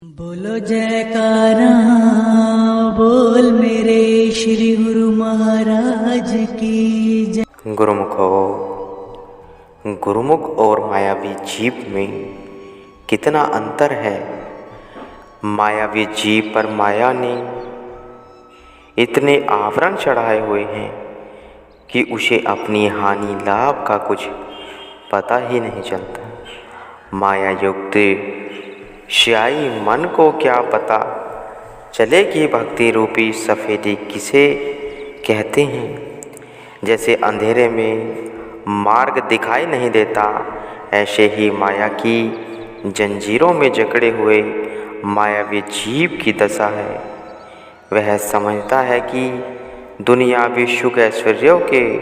बोलो जयकारा बोल मेरे श्री गुरु महाराज की जय। गुरुमुख और मायावी जीव में कितना अंतर है। मायावी जीव पर माया ने इतने आवरण चढ़ाए हुए हैं कि उसे अपनी हानि लाभ का कुछ पता ही नहीं चलता। माया युक्त श्याई मन को क्या पता चले कि भक्ति रूपी सफ़ेदी किसे कहते हैं। जैसे अंधेरे में मार्ग दिखाई नहीं देता, ऐसे ही माया की जंजीरों में जकड़े हुए मायावी जीव की दशा है। वह समझता है कि दुनियावी सुख ऐश्वर्यों के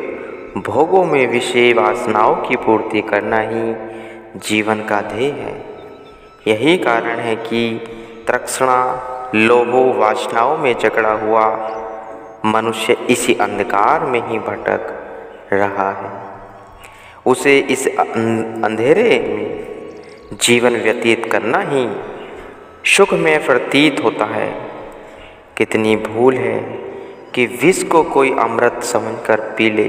भोगों में विषय वासनाओं की पूर्ति करना ही जीवन का ध्येय है। यही कारण है कि तृष्णा लोभों वासनाओं में जकड़ा हुआ मनुष्य इसी अंधकार में ही भटक रहा है। उसे इस अंधेरे में जीवन व्यतीत करना ही सुख में प्रतीत होता है। कितनी भूल है कि विष को कोई अमृत समझकर पी ले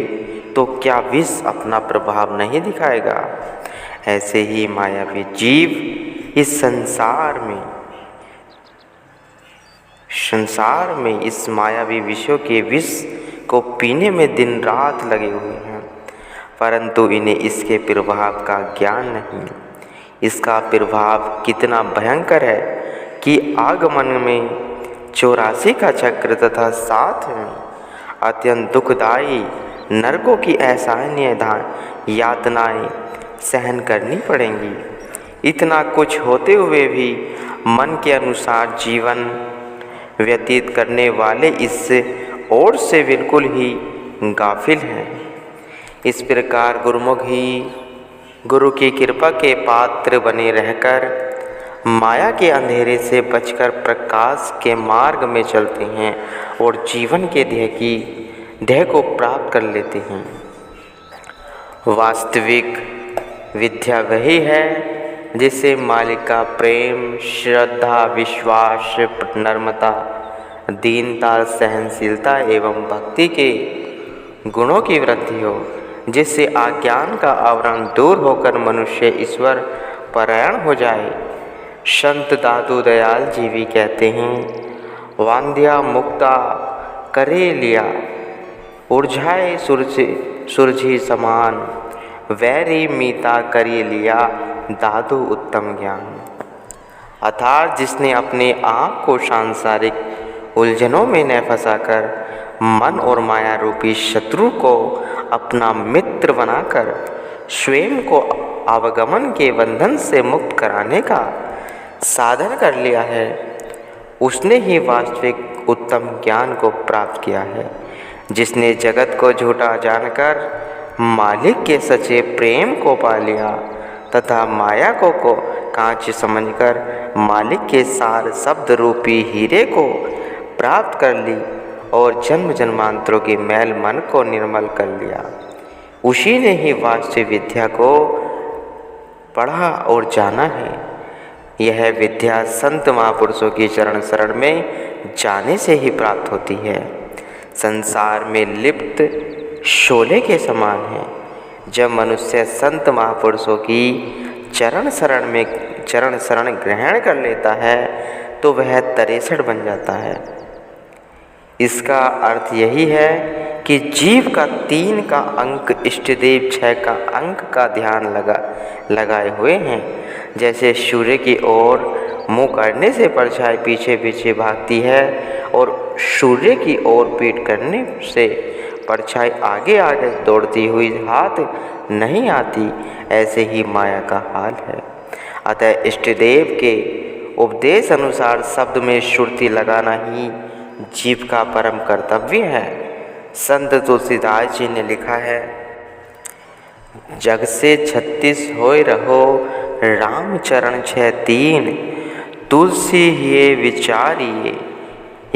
तो क्या विष अपना प्रभाव नहीं दिखाएगा। ऐसे ही मायावी जीव इस संसार में इस मायावी विषयों के विष को पीने में दिन रात लगे हुए हैं, परंतु इन्हें इसके प्रभाव का ज्ञान नहीं। इसका प्रभाव कितना भयंकर है कि आगमन में 84 का चक्र तथा साथ में अत्यंत दुखदायी नरकों की असहनीय यातनाएं सहन करनी पड़ेंगी। इतना कुछ होते हुए भी मन के अनुसार जीवन व्यतीत करने वाले इस ओर से बिल्कुल ही गाफिल हैं। इस प्रकार गुरुमुख ही गुरु की कृपा के पात्र बने रहकर माया के अंधेरे से बचकर प्रकाश के मार्ग में चलते हैं और जीवन के ध्येय को प्राप्त कर लेते हैं। वास्तविक विद्या वही है जिससे मालिक का प्रेम, श्रद्धा, विश्वास, नम्रता, दीनता, सहनशीलता एवं भक्ति के गुणों की वृद्धि हो, जिससे अज्ञान का आवरण दूर होकर मनुष्य ईश्वर परायण हो जाए। संत दादू दयाल जी भी कहते हैं, वांध्या मुक्ता करे लिया उर्झाए सुरझी समान, वैरी मीता करिए लिया दादू उत्तम ज्ञान। अर्थात जिसने अपने आप को सांसारिक उलझनों में न फंसाकर मन और माया रूपी शत्रु को अपना मित्र बनाकर स्वयं को अवगमन के बंधन से मुक्त कराने का साधन कर लिया है, उसने ही वास्तविक उत्तम ज्ञान को प्राप्त किया है। जिसने जगत को झूठा जानकर मालिक के सच्चे प्रेम को पा लिया तथा माया को कांच समझकर मालिक के सार शब्द रूपी हीरे को प्राप्त कर ली और जन्म जन्मांतरों की मैल मन को निर्मल कर लिया, उसी ने ही वास्तविक विद्या को पढ़ा और जाना है। यह विद्या संत महापुरुषों की चरण शरण में जाने से ही प्राप्त होती है। संसार में लिप्त शोले के समान है। जब मनुष्य संत महापुरुषों की चरण शरण ग्रहण कर लेता है तो वह तरेसठ बन जाता है। इसका अर्थ यही है कि जीव का 3 का अंक इष्टदेव 6 का अंक का ध्यान लगाए हुए हैं। जैसे सूर्य की ओर मुँह करने से परछाई पीछे पीछे भागती है और सूर्य की ओर पीठ करने से परछाई आगे आगे दौड़ती हुई हाथ नहीं आती, ऐसे ही माया का हाल है। अतः इष्टदेव के उपदेश अनुसार शब्द में श्रुति लगाना ही जीव का परम कर्तव्य है। संत तुलसीदास जी ने लिखा है, जग से 36 होय रहो राम चरण 6 3, तुलसी ये विचारिए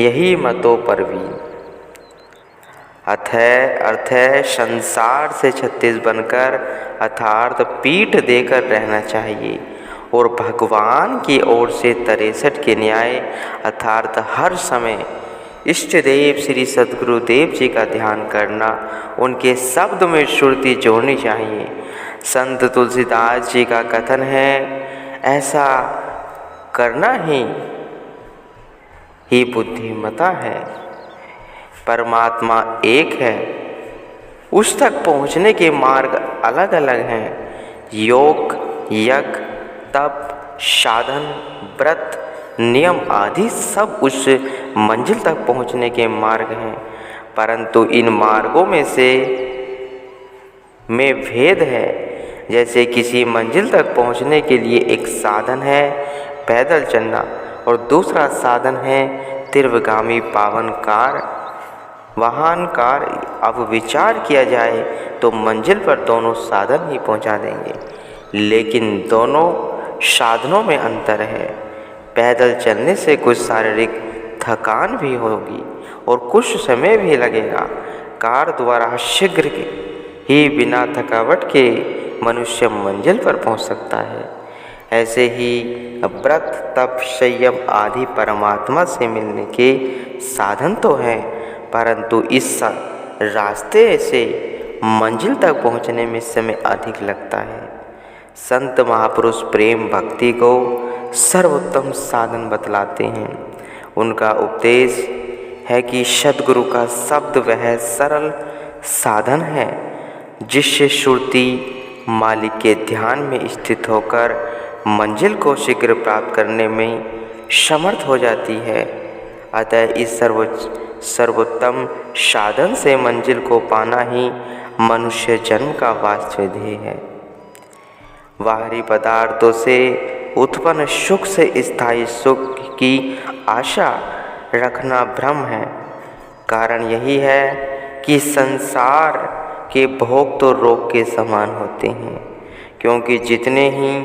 यही मतो परवीन। अर्थ है संसार से 36 बनकर अर्थात पीठ देकर रहना चाहिए और भगवान की ओर से 63 के न्याय अर्थात हर समय इष्ट देव श्री सद्गुरुदेव जी का ध्यान करना, उनके शब्द में श्रुति जोड़नी चाहिए। संत तुलसीदास जी का कथन है, ऐसा करना ही बुद्धिमता है। परमात्मा एक है, उस तक पहुँचने के मार्ग अलग अलग हैं। योग, यज्ञ, तप, साधन, व्रत, नियम आदि सब उस मंजिल तक पहुँचने के मार्ग हैं, परंतु इन मार्गों में भेद है। जैसे किसी मंजिल तक पहुँचने के लिए एक साधन है पैदल चलना और दूसरा साधन है तीव्रगामी पावनकार वाहन कार। अब विचार किया जाए तो मंजिल पर दोनों साधन ही पहुंचा देंगे, लेकिन दोनों साधनों में अंतर है। पैदल चलने से कुछ शारीरिक थकान भी होगी और कुछ समय भी लगेगा। कार द्वारा शीघ्र ही बिना थकावट के मनुष्य मंजिल पर पहुंच सकता है। ऐसे ही व्रत, तप, संयम आदि परमात्मा से मिलने के साधन तो हैं, परंतु इस रास्ते से मंजिल तक पहुंचने में समय अधिक लगता है। संत महापुरुष प्रेम भक्ति को सर्वोत्तम साधन बतलाते हैं। उनका उपदेश है कि सद्गुरु का शब्द वह सरल साधन है जिससे श्रुति मालिक के ध्यान में स्थित होकर मंजिल को शीघ्र प्राप्त करने में समर्थ हो जाती है। अतः इस सर्वोत्तम साधन से मंजिल को पाना ही मनुष्य जन्म का वास्तविक ध्येय है। बाहरी पदार्थों से उत्पन्न सुख से स्थायी सुख की आशा रखना भ्रम है। कारण यही है कि संसार के भोग तो रोग के समान होते हैं, क्योंकि जितने ही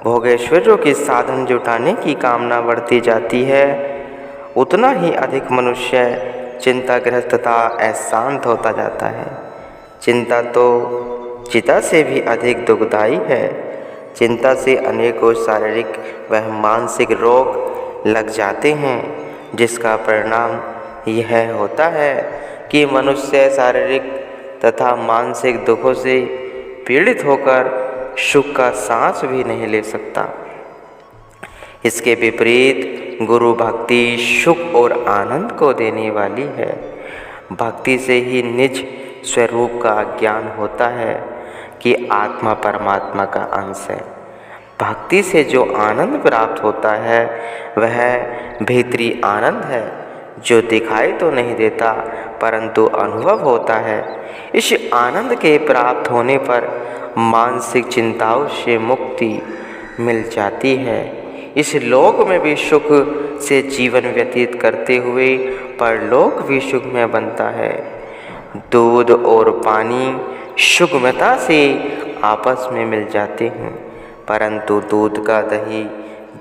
भोगैश्वर्यों के साधन जुटाने की कामना बढ़ती जाती है, उतना ही अधिक मनुष्य चिंताग्रस्त तथा अशांत होता जाता है। चिंता तो चिता से भी अधिक दुखदायी है। चिंता से अनेकों शारीरिक व मानसिक रोग लग जाते हैं, जिसका परिणाम यह होता है कि मनुष्य शारीरिक तथा मानसिक दुखों से पीड़ित होकर सुख का सांस भी नहीं ले सकता। इसके विपरीत गुरु भक्ति सुख और आनंद को देने वाली है। भक्ति से ही निज स्वरूप का ज्ञान होता है कि आत्मा परमात्मा का अंश है। भक्ति से जो आनंद प्राप्त होता है वह भीतरी आनंद है, जो दिखाई तो नहीं देता परंतु अनुभव होता है। इस आनंद के प्राप्त होने पर मानसिक चिंताओं से मुक्ति मिल जाती है। इस लोक में भी सुख से जीवन व्यतीत करते हुए परलोक भी सुखमय बनता है। दूध और पानी सुगमता से आपस में मिल जाते हैं, परंतु दूध का दही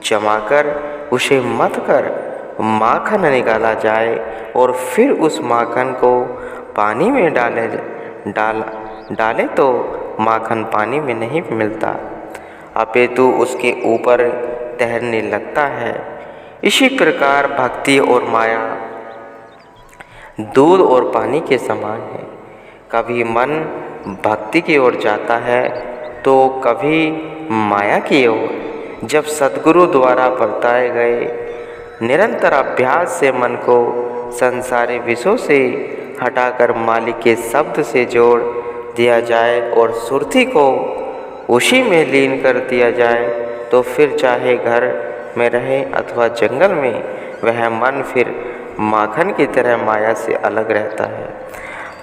जमाकर उसे मथ कर माखन निकाला जाए और फिर उस माखन को पानी में डाले तो माखन पानी में नहीं मिलता, अपितु उसके ऊपर तैरने लगता है। इसी प्रकार भक्ति और माया दूध और पानी के समान है। कभी मन भक्ति की ओर जाता है तो कभी माया की ओर। जब सद्गुरु द्वारा बताए गए निरंतर अभ्यास से मन को संसारी विषयों से हटाकर मालिक के शब्द से जोड़ दिया जाए और सुरती को उसी में लीन कर दिया जाए, तो फिर चाहे घर में रहे अथवा जंगल में, वह मन फिर माखन की तरह माया से अलग रहता है।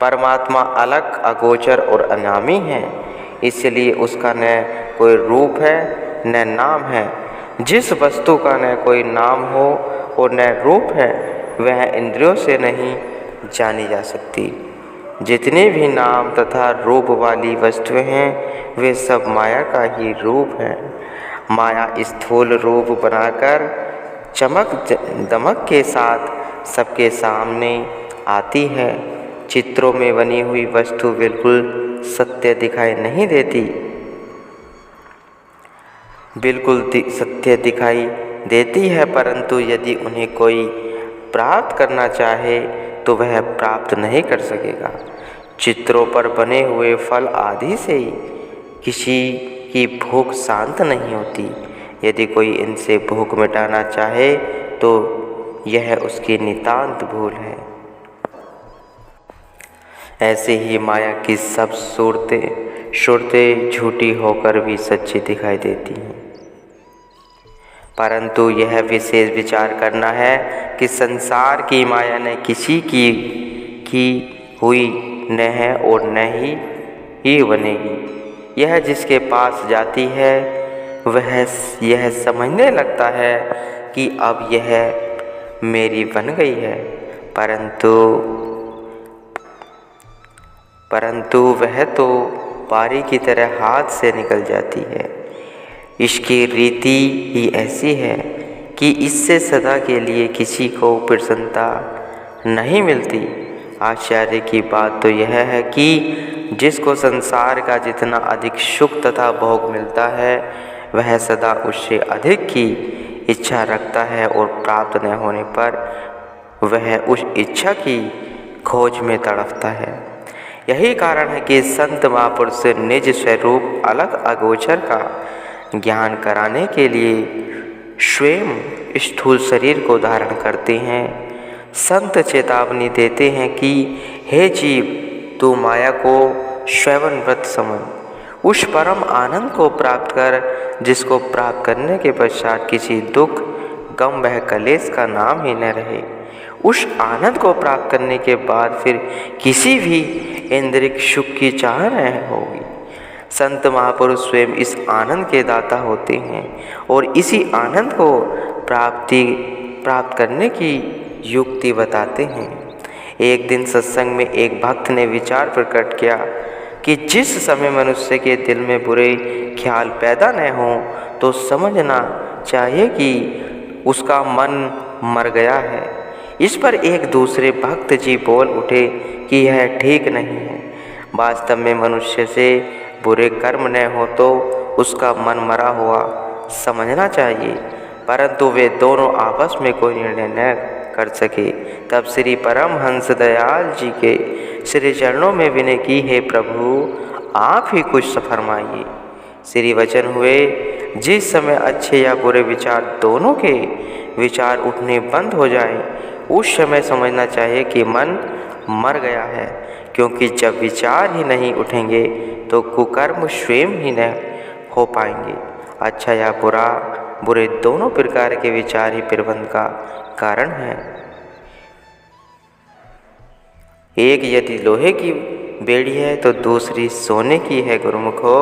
परमात्मा अलग, अगोचर और अनामी है, इसलिए उसका न कोई रूप है न नाम है। जिस वस्तु का न कोई नाम हो और न रूप है, वह इंद्रियों से नहीं जानी जा सकती। जितने भी नाम तथा रूप वाली वस्तुएं हैं, वे सब माया का ही रूप है। माया स्थूल रूप बनाकर चमक दमक के साथ सबके सामने आती है। चित्रों में बनी हुई वस्तु बिल्कुल सत्य दिखाई नहीं देती। बिल्कुल सत्य दिखाई देती है, परंतु यदि उन्हें कोई प्राप्त करना चाहे तो वह प्राप्त नहीं कर सकेगा। चित्रों पर बने हुए फल आदि से किसी की भूख शांत नहीं होती। यदि कोई इनसे भूख मिटाना चाहे तो यह उसकी नितांत भूल है। ऐसे ही माया की सब सूरतें झूठी होकर भी सच्ची दिखाई देती हैं। परंतु यह विशेष विचार करना है कि संसार की माया न किसी की हुई न है और न ही बनेगी। यह जिसके पास जाती है वह यह समझने लगता है कि अब यह मेरी बन गई है, परंतु वह तो पारी की तरह हाथ से निकल जाती है। इसकी रीति ही ऐसी है कि इससे सदा के लिए किसी को प्रसन्नता नहीं मिलती। आश्चर्य की बात तो यह है कि जिसको संसार का जितना अधिक सुख तथा भोग मिलता है वह सदा उससे अधिक की इच्छा रखता है और प्राप्त न होने पर वह उस इच्छा की खोज में तड़पता है। यही कारण है कि संत महापुरुष निज स्वरूप अलग अगोचर का ज्ञान कराने के लिए स्वयं स्थूल शरीर को धारण करते हैं। संत चेतावनी देते हैं कि हे जीव, तू माया को श्रवण व्रत समझ, उस परम आनंद को प्राप्त कर जिसको प्राप्त करने के पश्चात किसी दुख गम व कलेश का नाम ही न रहे। उस आनंद को प्राप्त करने के बाद फिर किसी भी इंद्रिय सुख की चाह नहीं होगी। संत महापुरुष स्वयं इस आनंद के दाता होते हैं और इसी आनंद को प्राप्त करने की युक्ति बताते हैं। एक दिन सत्संग में एक भक्त ने विचार प्रकट किया कि जिस समय मनुष्य के दिल में बुरे ख्याल पैदा न हो तो समझना चाहिए कि उसका मन मर गया है। इस पर एक दूसरे भक्त जी बोल उठे कि यह ठीक नहीं है। वास्तव में मनुष्य से बुरे कर्म न हो तो उसका मन मरा हुआ समझना चाहिए, परंतु वे दोनों आपस में कोई निर्णय न कर सके। तब श्री परमहंस दयाल जी के श्री चरणों में विनय की, हे प्रभु आप ही कुछ फरमाइए। श्री वचन हुए, जिस समय अच्छे या बुरे विचार दोनों के विचार उठने बंद हो जाएं, उस समय समझना चाहिए कि मन मर गया है, क्योंकि जब विचार ही नहीं उठेंगे तो कुकर्म स्वयं ही न हो पाएंगे। अच्छा या बुरे दोनों प्रकार के विचार ही प्रबंध का कारण है। एक यदि लोहे की बेड़ी है तो दूसरी सोने की है गुरुमुखो।